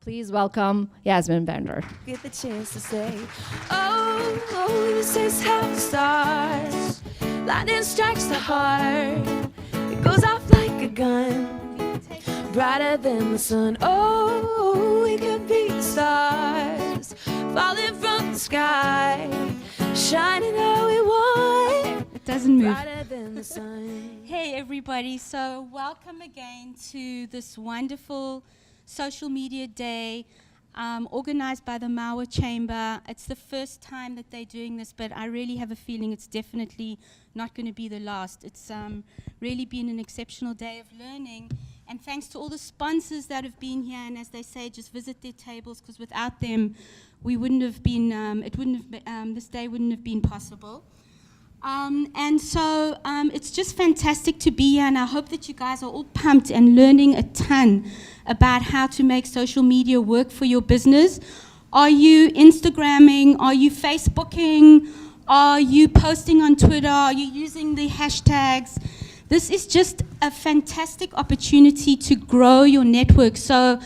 Please welcome Yasmin Bender. Get the chance to say, this is how it starts. Lightning strikes the heart. It goes off like a gun, brighter than the sun. Oh, we could be the stars falling from the sky, shining how we want. It doesn't move. Brighter than the sun. Hey everybody, so welcome again to this wonderful social media day organized by the Maua Chamber. It's the first time that they're doing this, but I really have a feeling it's definitely not going to be the last. It's really been an exceptional day of learning, and thanks to all the sponsors that have been here, and as they say, just visit their tables, because without them we wouldn't have been, this day wouldn't have been possible. And so it's just fantastic to be here, and I hope that you guys are all pumped and learning a ton about how to make social media work for your business. Are you Instagramming? Are you Facebooking? Are you posting on Twitter? Are you using the hashtags? This is just a fantastic opportunity to grow your network. So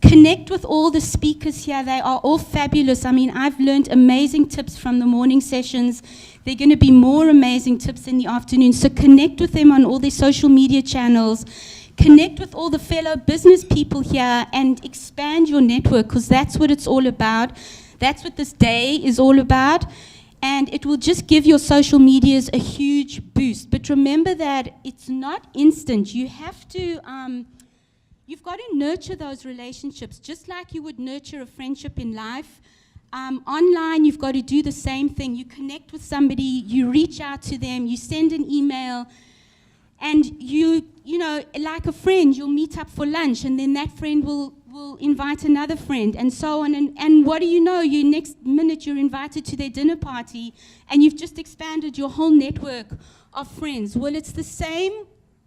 connect with all the speakers here. They are all fabulous. I mean, I've learned amazing tips from the morning sessions. There are going to be more amazing tips in the afternoon. So connect with them on all their social media channels. Connect with all the fellow business people here and expand your network, because that's what it's all about. That's what this day is all about. And it will just give your social medias a huge boost. But remember that it's not instant. You have to... You've got to nurture those relationships, just like you would nurture a friendship in life. Online, you've got to do the same thing. You connect with somebody, you reach out to them, you send an email, and you know, like a friend, you'll meet up for lunch, and then that friend will invite another friend, and so on. And what do you know? You next minute you're invited to their dinner party, and you've just expanded your whole network of friends. Well, it's the same,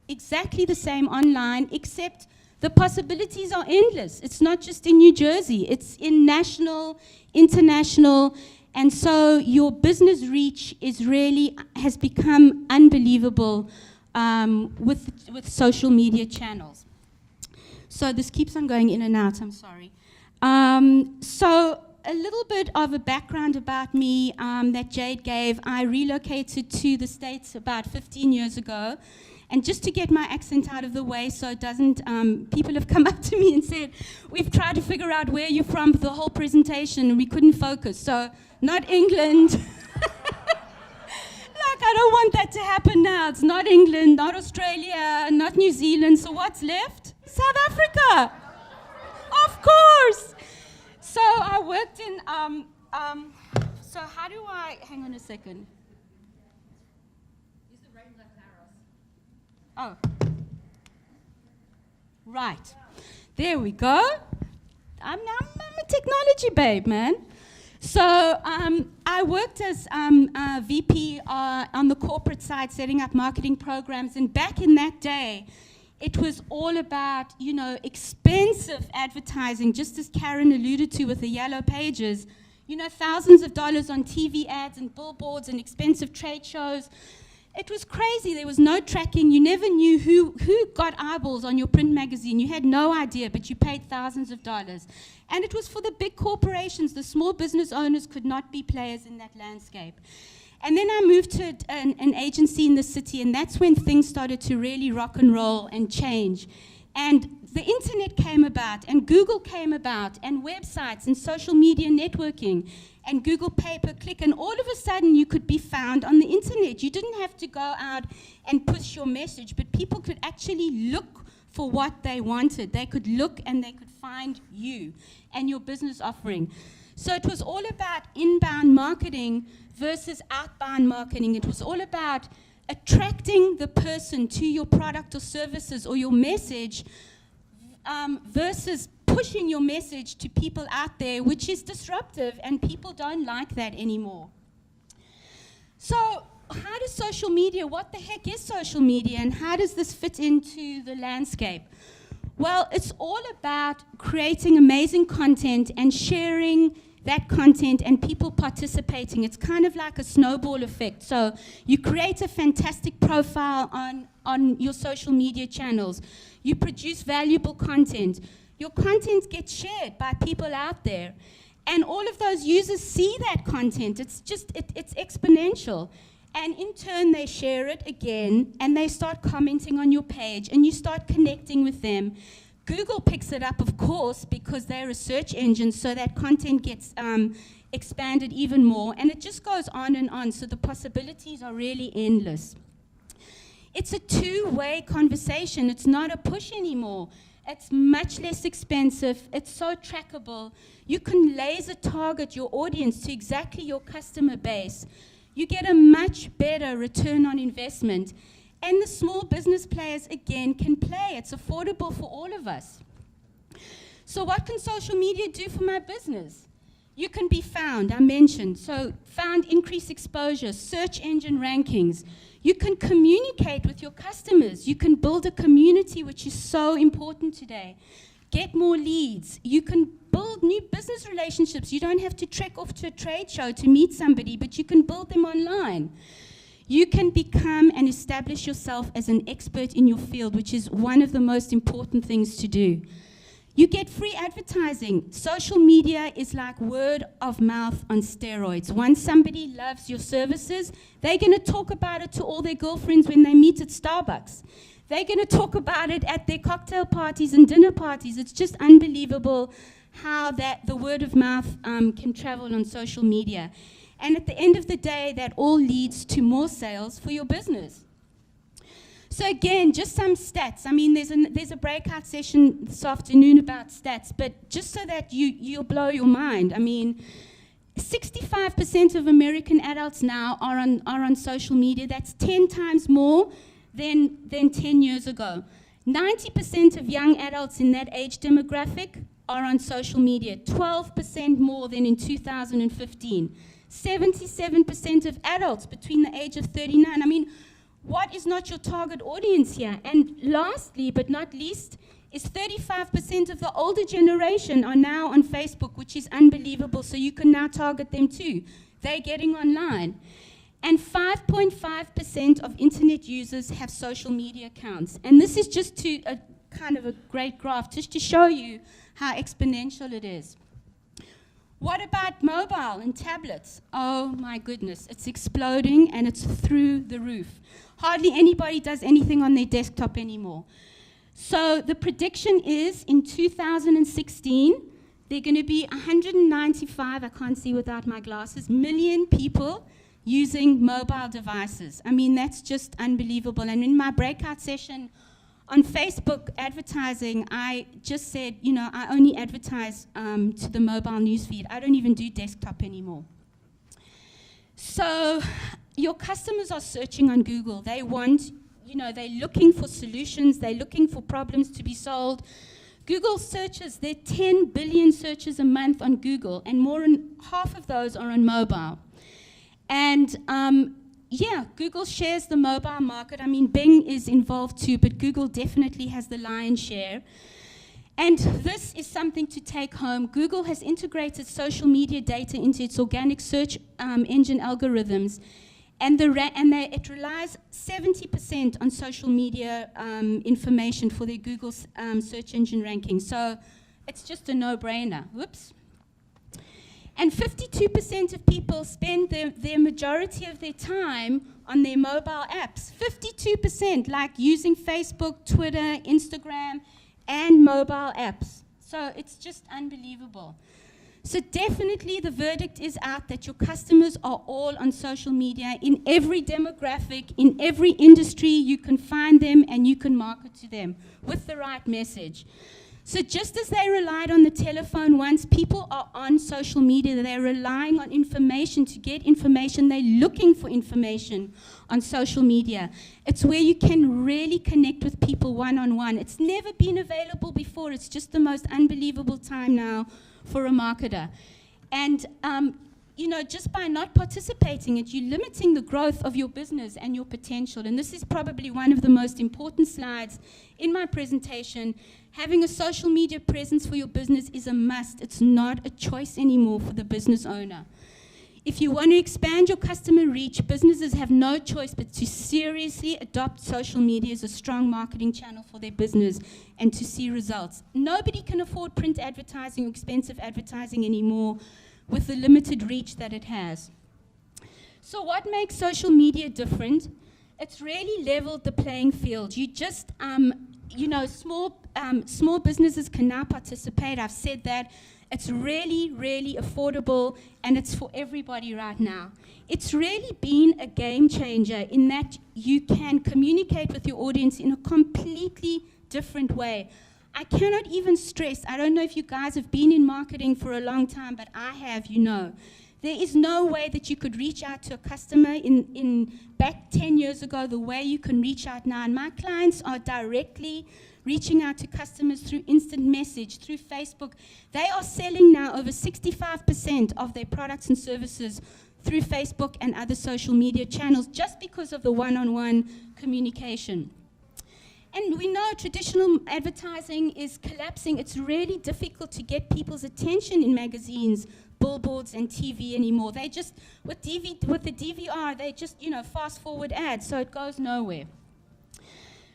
exactly the same online, except the possibilities are endless. It's not just in New Jersey, it's in national, international, and so your business reach has become unbelievable with social media channels. So this keeps on going in and out, I'm sorry. So a little bit of a background about me that Jade gave. I relocated to the States about 15 years ago. And just to get my accent out of the way so it doesn't, people have come up to me and said, we've tried to figure out where you're from for the whole presentation and we couldn't focus. So, not England. Like, I don't want that to happen now. It's not England, not Australia, not New Zealand. So what's left? South Africa. Of course. So I worked in, so how do I, hang on a second. Oh, right. There we go. I'm a technology babe, man. So I worked as VP on the corporate side, setting up marketing programs. And back in that day, it was all about, you know, expensive advertising, just as Karen alluded to with the yellow pages. You know, thousands of dollars on TV ads and billboards and expensive trade shows. It was crazy. There was no tracking. You never knew who got eyeballs on your print magazine. You had no idea, but you paid thousands of dollars. And it was for the big corporations. The small business owners could not be players in that landscape. And then I moved to an agency in the city, and that's when things started to really rock and roll and change. And the internet came about, and Google came about, and websites and social media networking, and Google pay-per-click, and all of a sudden you could be found on the internet. You didn't have to go out and push your message, but people could actually look for what they wanted. They could look and they could find you and your business offering. So it was all about inbound marketing versus outbound marketing. It was all about attracting the person to your product or services or your message versus pushing your message to people out there, which is disruptive, and people don't like that anymore. So how does social media, what the heck is social media, and how does this fit into the landscape? Well, it's all about creating amazing content and sharing that content and people participating. It's kind of like a snowball effect. So you create a fantastic profile on your social media channels. You produce valuable content. Your content gets shared by people out there. And all of those users see that content. It's exponential. And in turn, they share it again, and they start commenting on your page, and you start connecting with them. Google picks it up, of course, because they're a search engine, so that content gets expanded even more, and it just goes on and on, so the possibilities are really endless. It's a two-way conversation. It's not a push anymore. It's much less expensive. It's so trackable. You can laser target your audience to exactly your customer base. You get a much better return on investment. And the small business players, again, can play. It's affordable for all of us. So what can social media do for my business? You can be found, I mentioned. So found, increase exposure, search engine rankings. You can communicate with your customers. You can build a community, which is so important today. Get more leads. You can build new business relationships. You don't have to trek off to a trade show to meet somebody, but you can build them online. You can become and establish yourself as an expert in your field, which is one of the most important things to do. You get free advertising. Social media is like word of mouth on steroids. Once somebody loves your services, they're going to talk about it to all their girlfriends when they meet at Starbucks. They're going to talk about it at their cocktail parties and dinner parties. It's just unbelievable how the word of mouth can travel on social media. And at the end of the day, that all leads to more sales for your business. So again, just some stats. I mean, there's a breakout session this afternoon about stats, but just so that you'll blow your mind. I mean, 65% of American adults now are on social media. That's 10 times more than 10 years ago. 90% of young adults in that age demographic are on social media, 12% more than in 2015. 77% of adults between the age of 39. I mean, what is not your target audience here? And lastly, but not least, is 35% of the older generation are now on Facebook, which is unbelievable. So you can now target them too. They're getting online. And 5.5% of internet users have social media accounts. And this is just a kind of a great graph, just to show you how exponential it is. What about mobile and tablets? Oh my goodness, it's exploding and it's through the roof. Hardly anybody does anything on their desktop anymore. So the prediction is in 2016, there are going to be 195, I can't see without my glasses, million people using mobile devices. I mean, that's just unbelievable. And in my breakout session on Facebook advertising, I just said, you know, I only advertise to the mobile newsfeed. I don't even do desktop anymore. So your customers are searching on Google. They want, you know, they're looking for solutions. They're looking for problems to be solved. Google searches, there are 10 billion searches a month on Google, and more than half of those are on mobile. And yeah, Google shares the mobile market. I mean, Bing is involved too, but Google definitely has the lion's share. And this is something to take home. Google has integrated social media data into its organic search engine algorithms, and it relies 70% on social media information for their Google search engine ranking. So it's just a no-brainer. Whoops. And 52% of people spend their majority of their time on their mobile apps. 52%, like using Facebook, Twitter, Instagram, and mobile apps. So it's just unbelievable. So definitely the verdict is out that your customers are all on social media. In every demographic, in every industry, you can find them and you can market to them with the right message. So just as they relied on the telephone once, people are on social media. They're relying on information to get information. They're looking for information on social media. It's where you can really connect with people one-on-one. It's never been available before. It's just the most unbelievable time now for a marketer. And you know, just by not participating in it, you're limiting the growth of your business and your potential. And this is probably one of the most important slides in my presentation. Having a social media presence for your business is a must. It's not a choice anymore for the business owner. If you want to expand your customer reach, businesses have no choice but to seriously adopt social media as a strong marketing channel for their business and to see results. Nobody can afford print advertising or expensive advertising anymore with the limited reach that it has. So what makes social media different? It's really leveled the playing field. You just, small businesses can now participate. I've said that. It's really, really affordable, and it's for everybody right now. It's really been a game changer in that you can communicate with your audience in a completely different way. I cannot even stress, I don't know if you guys have been in marketing for a long time, but I have, you know. There is no way that you could reach out to a customer in back 10 years ago the way you can reach out now. And my clients are directly reaching out to customers through instant message, through Facebook. They are selling now over 65% of their products and services through Facebook and other social media channels just because of the one-on-one communication. And we know traditional advertising is collapsing. It's really difficult to get people's attention in magazines, billboards, and TV anymore. They just, with the DVR, they just, fast forward ads, so it goes nowhere.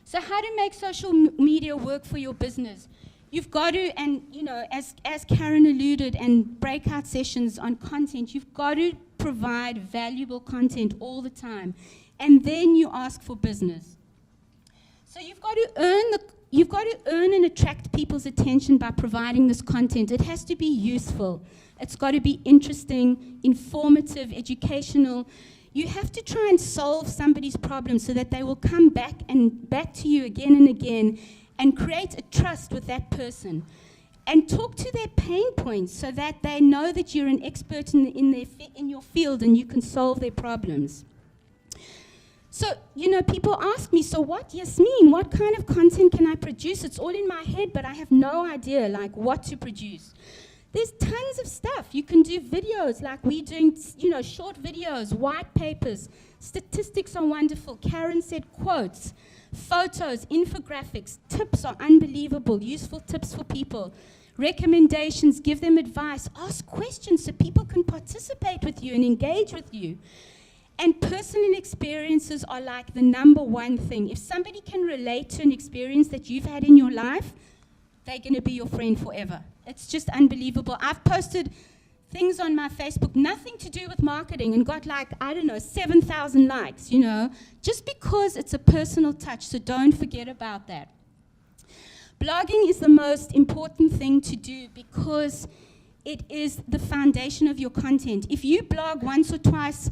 So how to make social media work for your business? You've got to, and as Karen alluded, and breakout sessions on content, you've got to provide valuable content all the time. And then you ask for business. So you've got to earn and attract people's attention by providing this content. It has to be useful. It's got to be interesting, informative, educational. You have to try and solve somebody's problem so that they will come back to you again and again and create a trust with that person. And talk to their pain points so that they know that you're an expert in your field and you can solve their problems. So, people ask me, so what, Yasmin, what kind of content can I produce? It's all in my head, but I have no idea, what to produce. There's tons of stuff. You can do videos like we're doing, short videos, white papers. Statistics are wonderful. Karen said quotes, photos, infographics. Tips are unbelievable, useful tips for people. Recommendations, give them advice. Ask questions so people can participate with you and engage with you. And personal experiences are like the number one thing. If somebody can relate to an experience that you've had in your life, they're going to be your friend forever. It's just unbelievable. I've posted things on my Facebook, nothing to do with marketing, and got 7,000 likes, just because it's a personal touch, so don't forget about that. Blogging is the most important thing to do because it is the foundation of your content. If you blog once or twice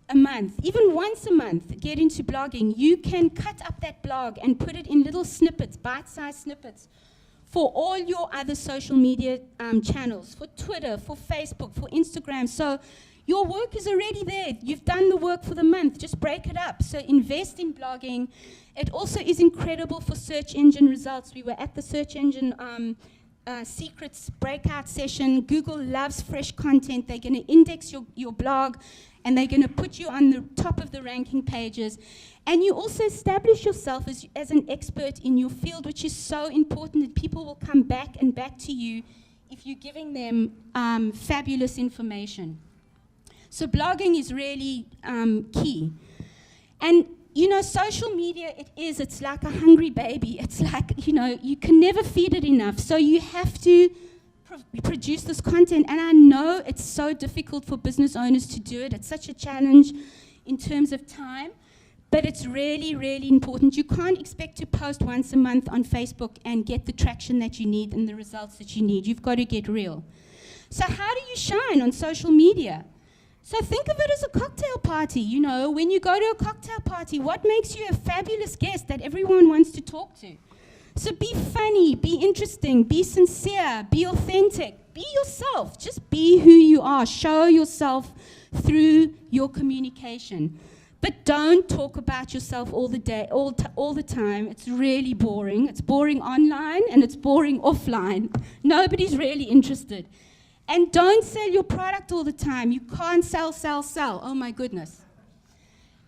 a month, even once a month, get into blogging, you can cut up that blog and put it in little snippets, bite-sized snippets, for all your other social media channels, for Twitter, for Facebook, for Instagram. So your work is already there. You've done the work for the month. Just break it up. So invest in blogging. It also is incredible for search engine results. We were at the search engine secrets breakout session. Google loves fresh content. They're going to index your blog, and they're going to put you on the top of the ranking pages. And you also establish yourself as an expert in your field, which is so important that people will come back and back to you if you're giving them fabulous information. So blogging is really key. And, social media, it's like a hungry baby. It's like, you can never feed it enough. So you have to produce this content. And I know it's so difficult for business owners to do it. It's such a challenge in terms of time. But it's really, really important. You can't expect to post once a month on Facebook and get the traction that you need and the results that you need. You've got to get real. So how do you shine on social media? So think of it as a cocktail party. When you go to a cocktail party, what makes you a fabulous guest that everyone wants to talk to? So be funny, be interesting, be sincere, be authentic, be yourself. Just be who you are. Show yourself through your communication. But don't talk about yourself all the day, all the time. It's really boring. It's boring online and it's boring offline. Nobody's really interested. And don't sell your product all the time. You can't sell. Oh my goodness.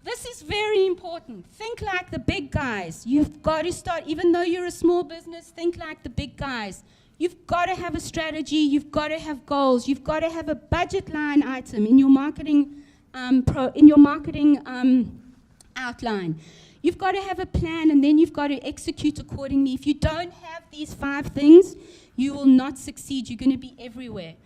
This is very important. Think like the big guys. You've got to start, even though you're a small business, think like the big guys. You've got to have a strategy. You've got to have goals. You've got to have a budget line item in your marketing outline. You've got to have a plan, and then you've got to execute accordingly. If you don't have these 5 things, you will not succeed. You're going to be everywhere.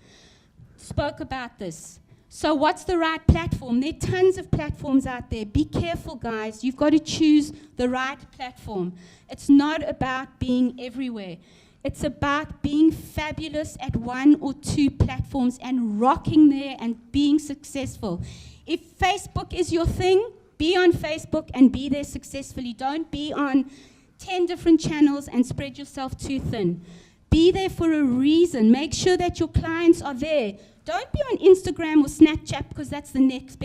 Spoke about this. So what's the right platform? There are tons of platforms out there. Be careful, guys. You've got to choose the right platform. It's not about being everywhere. It's about being fabulous at 1 or 2 platforms and rocking there and being successful. If Facebook is your thing, be on Facebook and be there successfully. Don't be on 10 different channels and spread yourself too thin. Be there for a reason. Make sure that your clients are there. Don't be on Instagram or Snapchat because that's the next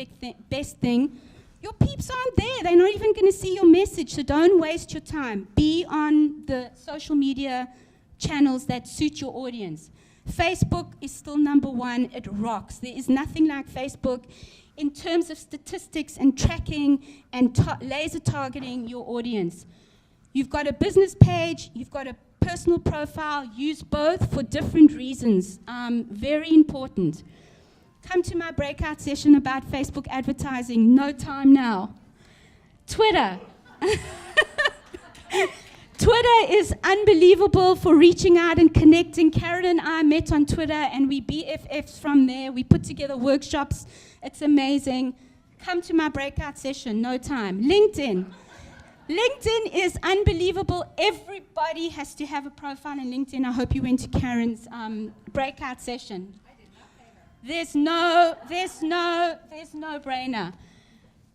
best thing. Your peeps aren't there. They're not even going to see your message, so don't waste your time. Be on the social media channels that suit your audience. Facebook is still number 1. It rocks. There is nothing like Facebook in terms of statistics and tracking and laser targeting your audience. You've got a business page, you've got a personal profile. Use both for different reasons. Very important. Come to my breakout session about Facebook advertising. No time now. Twitter. Twitter is unbelievable for reaching out and connecting. Karen and I met on Twitter and we BFFs from there. We put together workshops. It's amazing. Come to my breakout session, no time. LinkedIn. LinkedIn is unbelievable. Everybody has to have a profile on LinkedIn. I hope you went to Karen's breakout session. There's no brainer.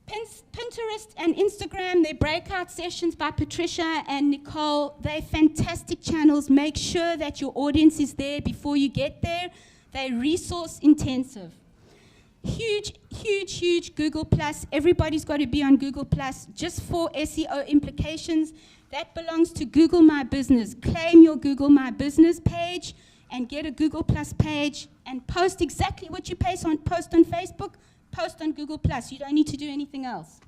Pinterest and Instagram, they're breakout sessions by Patricia and Nicole. They're fantastic channels. Make sure that your audience is there before you get there. They're resource intensive. Huge Google Plus. Everybody's got to be on Google Plus just for SEO implications. That belongs to Google My Business. Claim your Google My Business page and get a Google Plus page and post exactly what you post on Facebook. Post on Google+. You don't need to do anything else.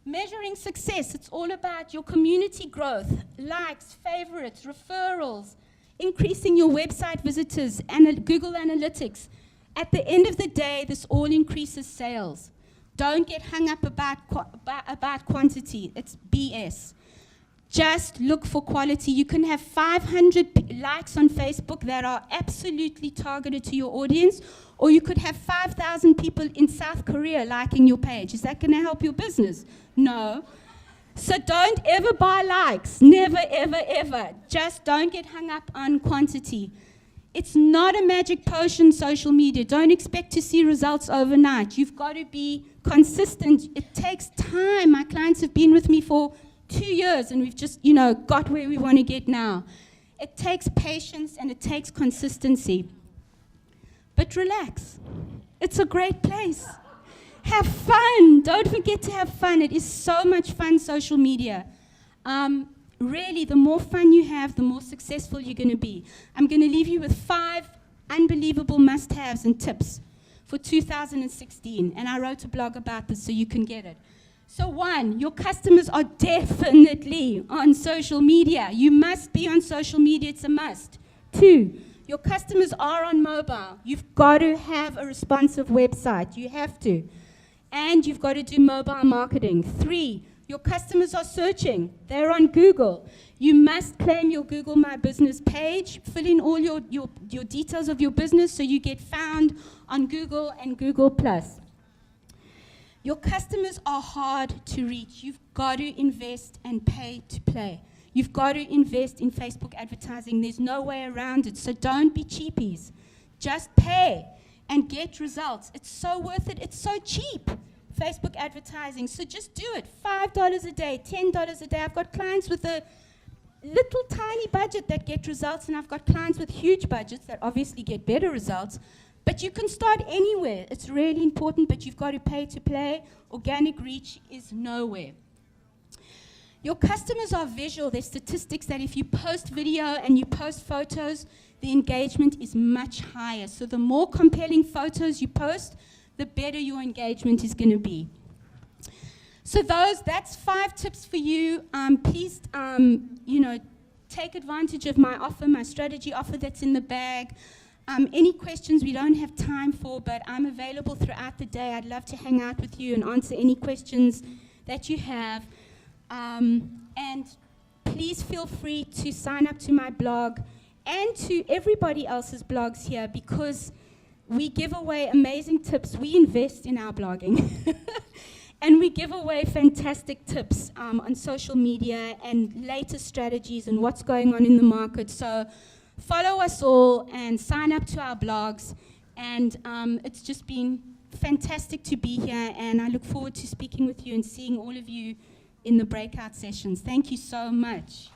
Measuring success. It's all about your community growth, likes, favorites, referrals, increasing your website visitors, and Google Analytics. At the end of the day, this all increases sales. Don't get hung up about quantity. It's BS. Just look for quality. You can have 500 likes on Facebook that are absolutely targeted to your audience, or you could have 5,000 people in South Korea liking your page. Is that going to help your business? No. So don't ever buy likes. Never, ever, ever. Just don't get hung up on quantity. It's not a magic potion, social media. Don't expect to see results overnight. You've got to be consistent. It takes time. My clients have been with me for 2 years, and we've just, got where we want to get now. It takes patience, and it takes consistency. But relax. It's a great place. Have fun. Don't forget to have fun. It is so much fun, social media. Really, the more fun you have, the more successful you're going to be. I'm going to leave you with 5 unbelievable must-haves and tips for 2016. And I wrote a blog about this so you can get it. So 1, your customers are definitely on social media. You must be on social media. It's a must. 2, your customers are on mobile. You've got to have a responsive website. You have to. And you've got to do mobile marketing. 3, your customers are searching. They're on Google. You must claim your Google My Business page. Fill in all your details of your business so you get found on Google and Google+. Your customers are hard to reach. You've got to invest and pay to play. You've got to invest in Facebook advertising. There's no way around it. So don't be cheapies. Just pay and get results. It's so worth it. It's so cheap, Facebook advertising. So just do it. $5 a day, $10 a day. I've got clients with a little tiny budget that get results, and I've got clients with huge budgets that obviously get better results. But you can start anywhere. It's really important, but you've got to pay to play. Organic reach is nowhere. Your customers are visual. There's statistics that if you post video and you post photos, the engagement is much higher. So the more compelling photos you post, the better your engagement is going to be. So that's 5 tips for you. Please, take advantage of my offer, my strategy offer that's in the bag. Any questions we don't have time for, but I'm available throughout the day. I'd love to hang out with you and answer any questions that you have. And please feel free to sign up to my blog and to everybody else's blogs here, because we give away amazing tips. We invest in our blogging. And we give away fantastic tips on social media and latest strategies and what's going on in the market. So follow us all and sign up to our blogs. And it's just been fantastic to be here. And I look forward to speaking with you and seeing all of you in the breakout sessions. Thank you so much.